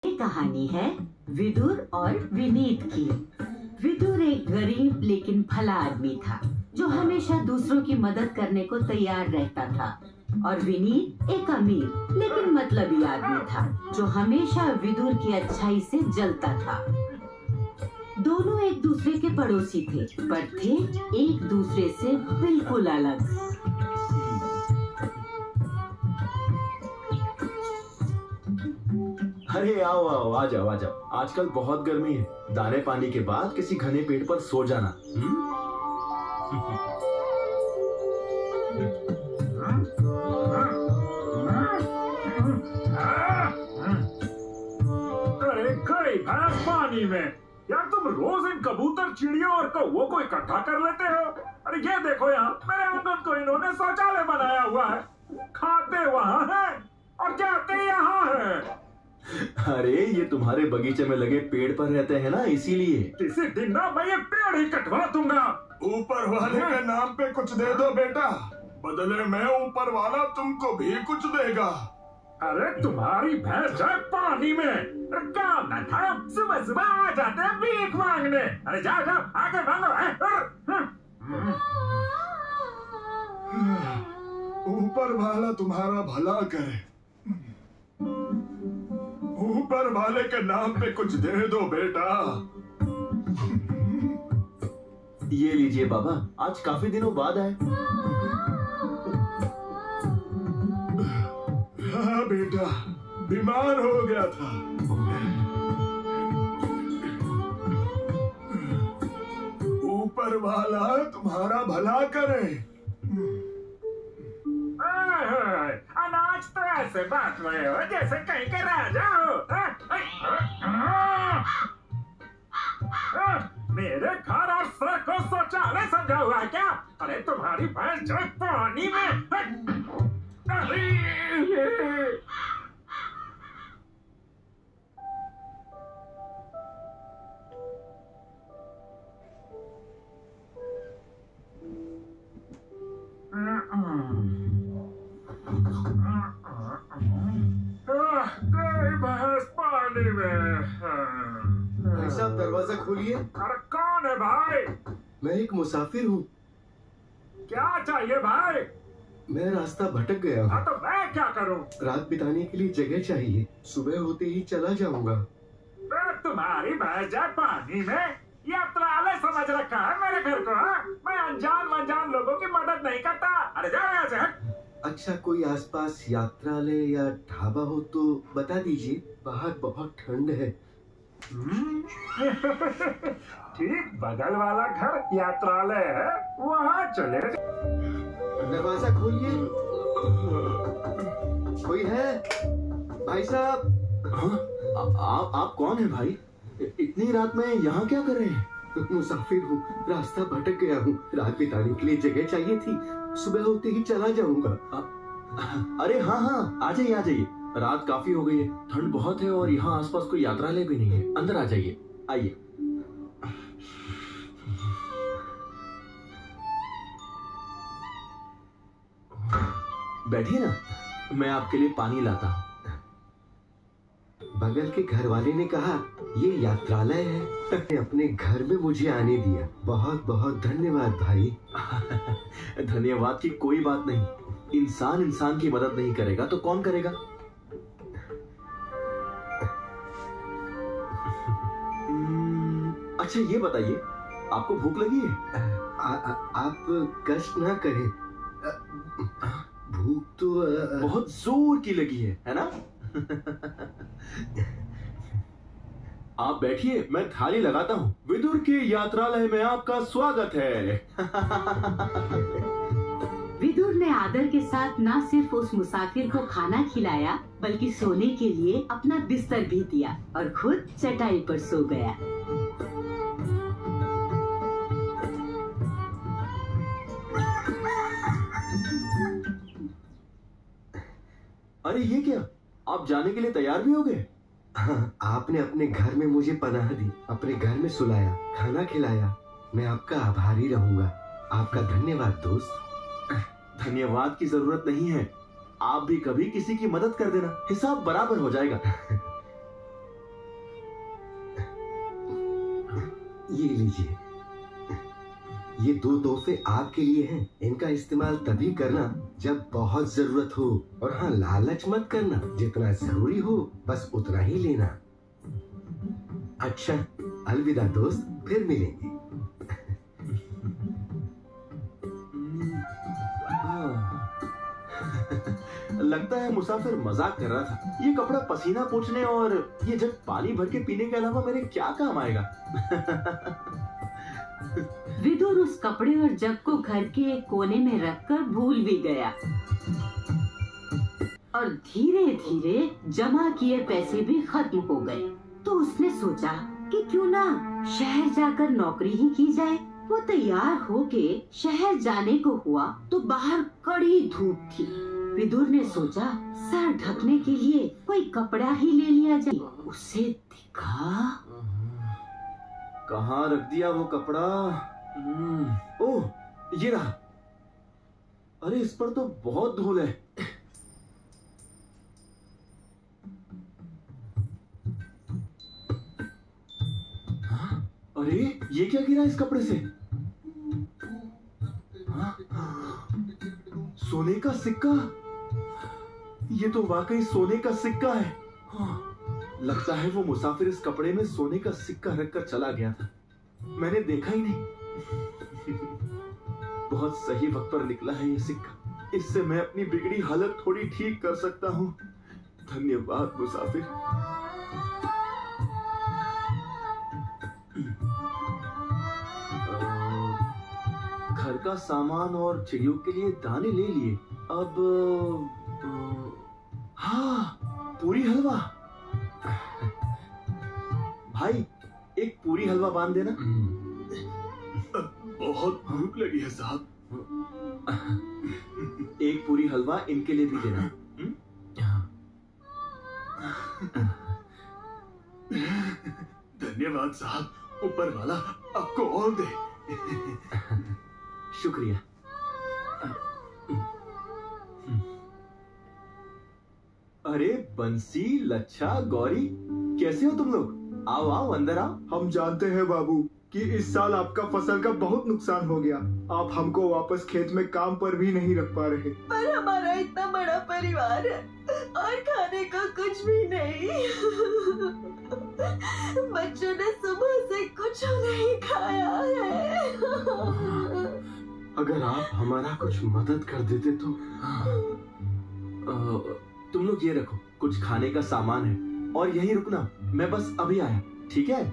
ये कहानी है विदुर और विनीत की। विदुर एक गरीब लेकिन भला आदमी था जो हमेशा दूसरों की मदद करने को तैयार रहता था, और विनीत एक अमीर लेकिन मतलबी आदमी था जो हमेशा विदुर की अच्छाई से जलता था। दोनों एक दूसरे के पड़ोसी थे, पर थे एक दूसरे से बिल्कुल अलग। अरे आओ आओ, आ जाओ आ जाओ। आजकल बहुत गर्मी है, दाने पानी के बाद किसी घने पेड़ पर सो जाना। अरे कोई भैंस पानी में, यार तुम रोज इन कबूतर, चिड़ियों और कौवों को इकट्ठा कर लेते हो। अरे ये देखो यहाँ मेरे आंगन को इन्होंने शौचालय बनाया हुआ है। खाते वहाँ हैं और जाते यहाँ हैं। अरे ये तुम्हारे बगीचे में लगे पेड़ पर रहते हैं ना, इसीलिए। किसी दिन ना मैं ये पेड़ ही कटवा दूंगा। ऊपर वाले के नाम पे कुछ दे दो बेटा, बदले में ऊपर वाला तुमको भी कुछ देगा। अरे तुम्हारी भैंस जाए पानी में, काम न था, सुबह सुबह आ जाते हैं भीख मांगने। अरे जाओ जाओ आगे मांगो। ऊपर वाला तुम्हारा भला करे, ऊपर वाले के नाम पे कुछ दे दो बेटा। ये लीजिए बाबा, आज काफी दिनों बाद आए। हाँ बेटा, बीमार हो गया था। ऊपर वाला तुम्हारा भला करे। अनाज तो ऐसे बांट रहे हो जैसे कहीं के राजा हो। मेरे घर और सर को शौचालय समझा हुआ है क्या? अरे तुम्हारी भैंस जो पानी में। भैंस पानी में। भाई साहब दरवाजा खोलिए। अरे कौन है भाई? मैं एक मुसाफिर हूँ। क्या चाहिए भाई? मैं रास्ता भटक गया हूँ। हाँ तो मैं क्या करूँ? रात बिताने के लिए जगह चाहिए, सुबह होते ही चला जाऊंगा। तुम्हारी भैंस जाए पानी में, यात्रालय समझ रखा है मेरे घर को? हाँ? मैं अनजान लोगों की मदद नहीं करता। अरे जाओ यहाँ से। अच्छा, कोई आसपास यात्रालय या ढाबा हो तो बता दीजिए, बाहर बहुत ठंड है। ठीक बगल वाला घर यात्रालय है, वहाँ चले। दरवाजा खोलिए। कोई है? भाई साहब। हाँ, आप कौन है भाई? इतनी रात में यहाँ क्या कर रहे हैं? मुसाफिर हूँ, रास्ता भटक गया हूँ। रात बिताने के लिए जगह चाहिए थी, सुबह होते ही चला जाऊंगा। अरे हाँ हाँ, आ जाइए आ जाइए। रात काफी हो गई है, ठंड बहुत है और यहाँ आसपास कोई यात्रालय भी नहीं है। अंदर आ जाइए, आइए। बैठिए ना, मैं आपके लिए पानी लाता हूँ। बगल के घर वाले ने कहा ये यात्रालय है, अपने घर में मुझे आने दिया। बहुत बहुत धन्यवाद भाई। धन्यवाद की कोई बात नहीं। इंसान की मदद नहीं करेगा तो कौन करेगा? अच्छा ये बताइए, आपको भूख लगी है? आप कष्ट ना करें, भूख तो बहुत जोर की लगी है ना? आप बैठिए, मैं थाली लगाता हूँ। विदुर के यात्रालय में आपका स्वागत है। विदुर ने आदर के साथ न सिर्फ उस मुसाफिर को खाना खिलाया, बल्कि सोने के लिए अपना बिस्तर भी दिया और खुद चटाई पर सो गया। अरे ये क्या, आप जाने के लिए तैयार भी हो गए? हाँ, आपने अपने घर में मुझे पनाह दी, अपने घर में सुलाया, खाना खिलाया। मैं आपका आभारी रहूंगा। आपका धन्यवाद दोस्त। धन्यवाद की जरूरत नहीं है, आप भी कभी किसी की मदद कर देना, हिसाब बराबर हो जाएगा। ये लीजिए, ये 2 तोहफे आपके लिए हैं। इनका इस्तेमाल तभी करना जब बहुत जरूरत हो, और हाँ, लालच मत करना। जितना जरूरी हो बस उतना ही लेना। अच्छा, अलविदा दोस्त, फिर मिलेंगे। लगता है मुसाफिर मजाक कर रहा था। ये कपड़ा पसीना पोंछने और ये जग पानी भर के पीने के अलावा मेरे क्या काम आएगा? विदुर उस कपड़े और जग को घर के एक कोने में रखकर भूल भी गया, और धीरे धीरे जमा किए पैसे भी खत्म हो गए। तो उसने सोचा कि क्यों ना शहर जाकर नौकरी ही की जाए। वो तैयार होके शहर जाने को हुआ तो बाहर कड़ी धूप थी। विदुर ने सोचा सर ढकने के लिए कोई कपड़ा ही ले लिया जाए। उसे दिखा, कहाँ रख दिया वो कपड़ा? ओह, ये रहा। अरे इस पर तो बहुत धूल है। हाँ? अरे ये क्या गिरा इस कपड़े से? हाँ? सोने का सिक्का। ये तो वाकई सोने का सिक्का है। हाँ, लगता है वो मुसाफिर इस कपड़े में सोने का सिक्का रखकर चला गया था, मैंने देखा ही नहीं। बहुत सही वक्त पर निकला है ये सिक्का। इससे मैं अपनी बिगड़ी हालत थोड़ी ठीक कर सकता हूँ। धन्यवाद मुसाफिर। घर का सामान और चिड़ियों के लिए दाने ले लिए। अब हाँ, पूरी हलवा। भाई, एक पूरी हलवा बांध देना। बहुत भूख लगी है साहब। एक पूरी हलवा इनके लिए भी देना। धन्यवाद साहब, ऊपर वाला आपको और दे। शुक्रिया। अरे बंसी, लच्छा, गौरी, कैसे हो तुम लोग? आओ आओ, अंदर आओ। हम जानते हैं बाबू कि इस साल आपका फसल का बहुत नुकसान हो गया। आप हमको वापस खेत में काम पर भी नहीं रख पा रहे। पर हमारा इतना बड़ा परिवार है और खाने का कुछ भी नहीं। बच्चों ने सुबह से कुछ नहीं खाया है। अगर आप हमारा कुछ मदद कर देते तो। तुम लोग ये रखो, कुछ खाने का सामान है, और यहीं रुकना, मैं बस अभी आया, ठीक है?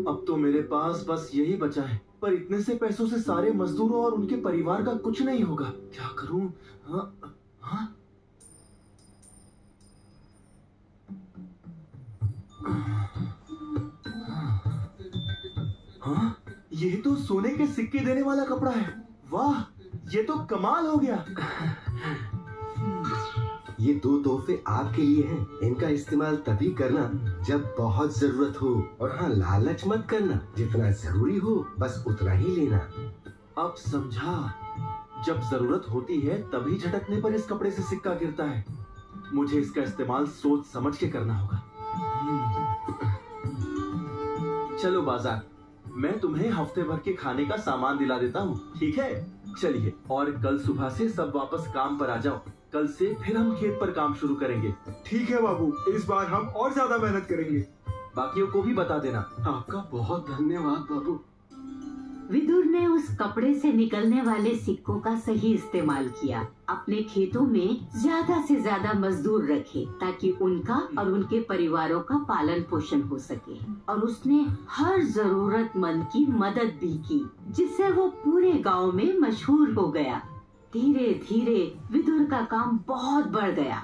अब तो मेरे पास बस यही बचा है, पर इतने से पैसों से सारे मजदूरों और उनके परिवार का कुछ नहीं होगा। क्या करूं? हाँ? हाँ? हाँ? ये तो सोने के सिक्के देने वाला कपड़ा है। वाह, ये तो कमाल हो गया। ये 2 तोहफे आपके लिए हैं। इनका इस्तेमाल तभी करना जब बहुत जरूरत हो, और हाँ, लालच मत करना। जितना जरूरी हो बस उतना ही लेना। अब समझा, जब जरूरत होती है तभी झटकने पर इस कपड़े से सिक्का गिरता है। मुझे इसका इस्तेमाल सोच समझ के करना होगा। चलो बाजार, मैं तुम्हें हफ्ते भर के खाने का सामान दिला देता हूँ, ठीक है? चलिए, और कल सुबह से सब वापस काम पर आ जाओ। कल से फिर हम खेत पर काम शुरू करेंगे। ठीक है बाबू, इस बार हम और ज्यादा मेहनत करेंगे। बाकियों को भी बता देना। आपका बहुत धन्यवाद बाबू। विदुर ने उस कपड़े से निकलने वाले सिक्कों का सही इस्तेमाल किया। अपने खेतों में ज्यादा से ज्यादा मजदूर रखे ताकि उनका और उनके परिवारों का पालन पोषण हो सके, और उसने हर जरूरतमंद की मदद भी की, जिससे वो पूरे गांव में मशहूर हो गया। धीरे धीरे विदुर का काम बहुत बढ़ गया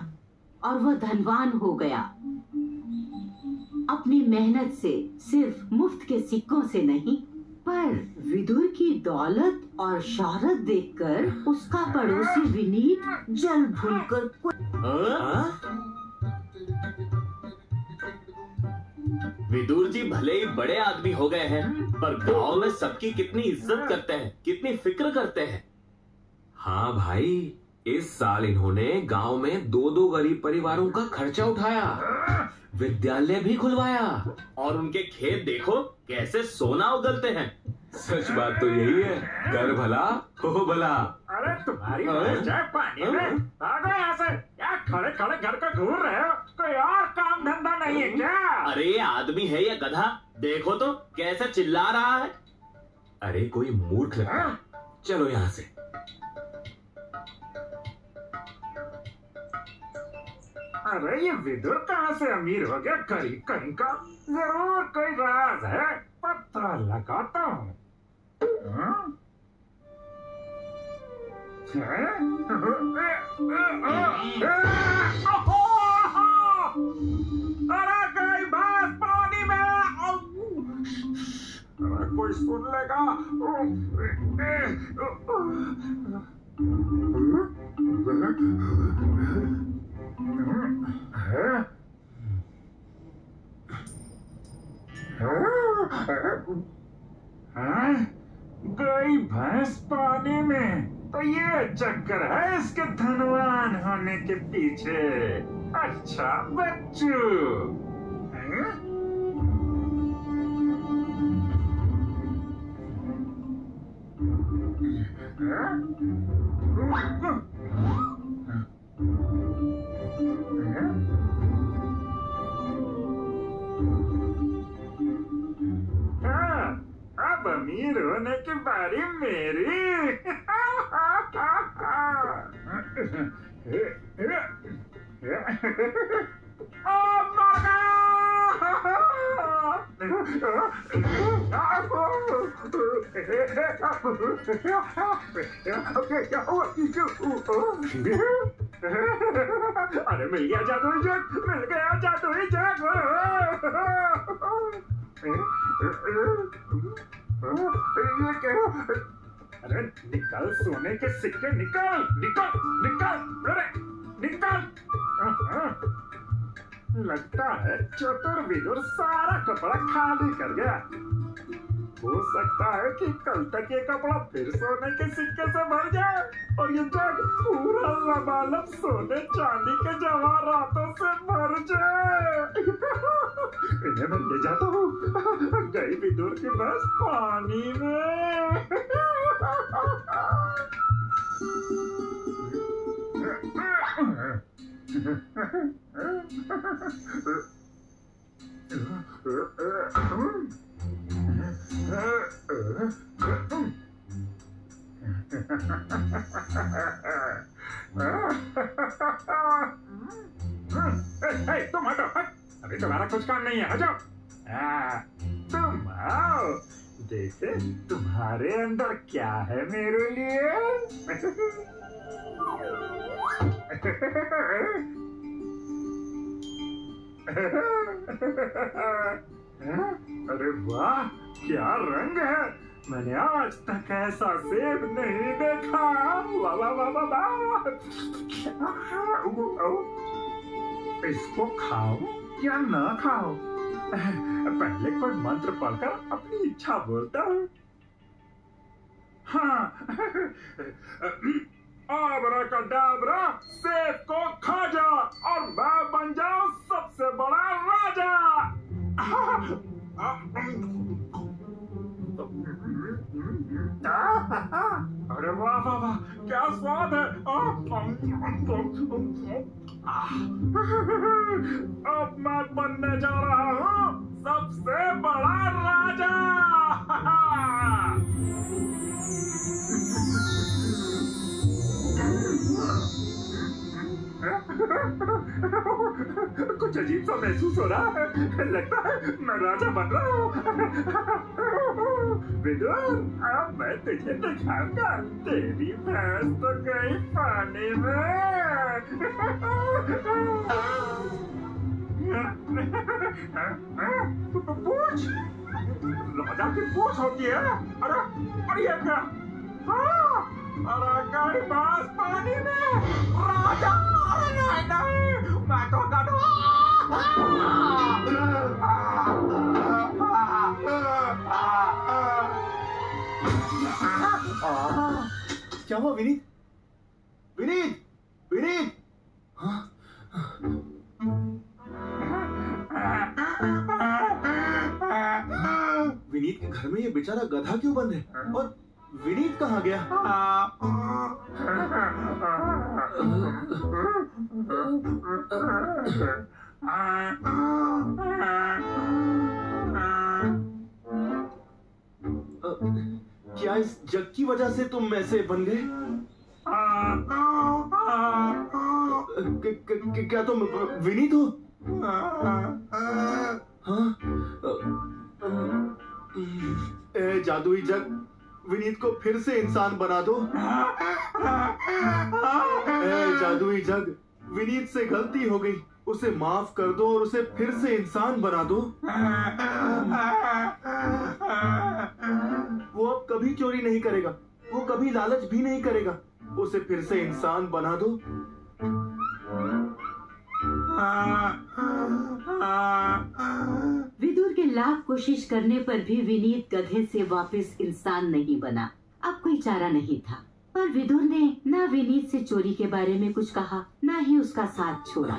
और वह धनवान हो गया। अपनी मेहनत से, सिर्फ मुफ्त के सिक्कों से नहीं, पर विदुर की दौलत और शोहरत देखकर उसका पड़ोसी विनीत जल भूनकर विदुर जी भले ही बड़े आदमी हो गए हैं, पर गांव में सबकी कितनी इज्जत करते हैं, कितनी फिक्र करते हैं। हाँ भाई, इस साल इन्होंने गांव में 2-2 गरीब परिवारों का खर्चा उठाया, विद्यालय भी खुलवाया और उनके खेत देखो कैसे सोना उगलते हैं। सच बात तो यही है, कर भला हो भला। अरे तुम्हारी जाए पानी में, भागो यहाँ से। क्या खड़े खड़े घर का घूर रहे हो? कोई और काम धंधा नहीं है क्या? अरे ये आदमी है या गधा, देखो तो कैसे चिल्ला रहा है। अरे कोई मूर्ख लगता है। चलो यहाँ से। अरे ये विदुर कहाँ से अमीर हो गया? कहीं कहीं का जरूर कोई राज है, पता लगाता हूँ। अरे गई भैंस पानी में। अरे कोई सुन लेगा। गई भैंस पानी में, तो ये चक्कर है इसके धनवान होने के पीछे। अच्छा बच्चू। अब अमीर होने की बारी मेरी। अरे मिल गया जादुई जग, मिल गया जादुई जग। अरे निकल सोने के सिक्के, निकल निकल निकल। अरे निकल। लगता है चतुर विदुर सारा कपड़ा खाली कर गया। हो सकता है कि कल तक ये कपड़ा फिर सोने के सिक्के से भर जाए और ये जग पूरा लबालब सोने चांदी के जवाहरातों से भर जाए। इन्हें मैं ले जाता हूँ। गई विदुर की बस पानी में। तुम हटो, अभी तुम्हारा कुछ काम नहीं है, हटो। तुम आओ, देखे तुम्हारे अंदर क्या है मेरे लिए। अरे वाह, क्या रंग है। मैंने आज तक ऐसा सेब नहीं देखा। वाह वाह वाह वाह वाह। इसको खाओ या ना खाओ? पहले कोई मंत्र पढ़कर अपनी इच्छा बोलता हूँ। हाँ। आबराकाडाबरा, सेब को खा जा और मैं बन जाऊं सबसे बड़ा राजा। अरे वाह वाह वाह, क्या स्वाद है। अब मैं बनने जा रहा हूँ सबसे बड़ा राजा। कुछ अजीब सा महसूस हो रहा है। लगता है मैं राजा बन रहा हूँ। विदुर, अब मैं तुझे दिखाऊंगा। तेरी भैंस तो गई पानी में। पूछ, राजा की पूछ होती है। अरे ये क्या? अरे गई भैंस पानी में। राजा, नहीं नहीं, मैं तो गधा। क्या हुआ विनीत? विनीत, विनीत। हाँ? विनीत के घर में ये बेचारा गधा क्यों बंद है? और विनीत कहाँ गया? क्या इस जग की वजह से तुम ऐसे बन गए? क्या तुम विनीत हो? हाँ? ए जादुई जग, विनीत को फिर से इंसान बना दो। ए जादुई जग, विनीत से गलती हो गई, उसे माफ कर दो और उसे फिर से इंसान बना दो। वो अब कभी चोरी नहीं करेगा, वो कभी लालच भी नहीं करेगा, उसे फिर से इंसान बना दो। विदुर के लाख कोशिश करने पर भी विनीत गधे से वापस इंसान नहीं बना। अब कोई चारा नहीं था, पर विदुर ने ना विनीत से चोरी के बारे में कुछ कहा, ना ही उसका साथ छोड़ा।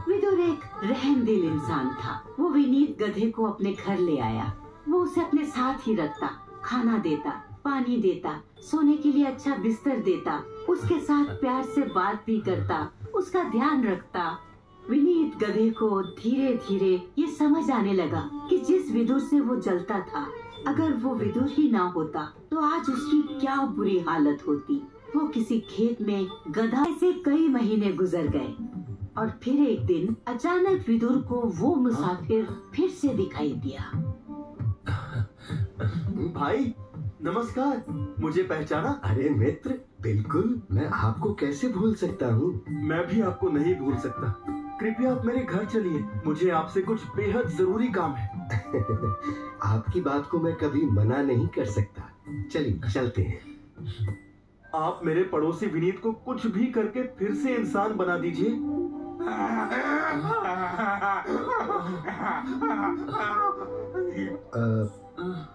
विदुर एक रहमदिल इंसान था। वो विनीत गधे को अपने घर ले आया। वो उसे अपने साथ ही रखता, खाना देता, पानी देता, सोने के लिए अच्छा बिस्तर देता, उसके साथ प्यार से बात भी करता, उसका ध्यान रखता। विनीत गधे को धीरे धीरे ये समझ आने लगा कि जिस विदुर से वो जलता था, अगर वो विदुर ही ना होता तो आज उसकी क्या बुरी हालत होती। वो किसी खेत में गधा से कई महीने गुजर गए और फिर एक दिन अचानक विदुर को वो मुसाफिर फिर से दिखाई दिया। भाई नमस्कार, मुझे पहचाना? अरे मित्र, बिल्कुल, मैं आपको कैसे भूल सकता हूँ। मैं भी आपको नहीं भूल सकता। कृपया आप मेरे घर चलिए, मुझे आपसे कुछ बेहद जरूरी काम है। आपकी बात को मैं कभी मना नहीं कर सकता। चलिए चलते हैं। आप मेरे पड़ोसी विनीत को कुछ भी करके फिर से इंसान बना दीजिए।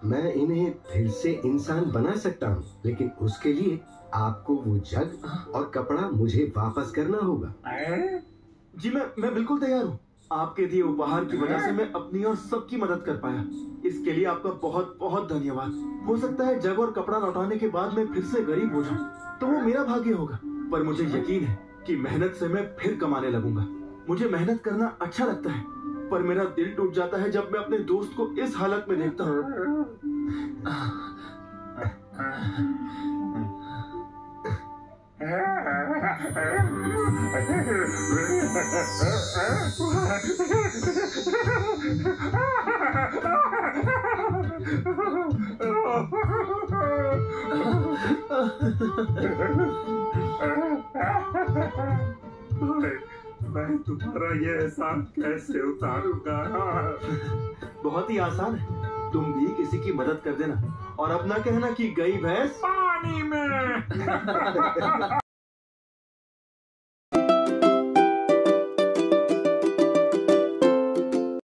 मैं इन्हें फिर से इंसान बना सकता हूँ, लेकिन उसके लिए आपको वो जग और कपड़ा मुझे वापस करना होगा। जी मैं बिल्कुल तैयार हूँ। आपके दिए उपहार की वजह से मैं अपनी और सबकी मदद कर पाया। इसके लिए आपका बहुत बहुत धन्यवाद। हो सकता है जग और कपड़ा लौटाने के बाद मैं फिर से गरीब हो जाऊँ, तो वो मेरा भाग्य होगा, पर मुझे यकीन है कि मेहनत से मैं फिर कमाने लगूंगा। मुझे मेहनत करना अच्छा लगता है, पर मेरा दिल टूट जाता है जब मैं अपने दोस्त को इस हालत में देखता हूँ। मैं तुम्हारा ये एहसान कैसे उतारूंगा? बहुत ही आसान है, तुम भी किसी की मदद कर देना और अपना कहना कि गई भैंस पानी में।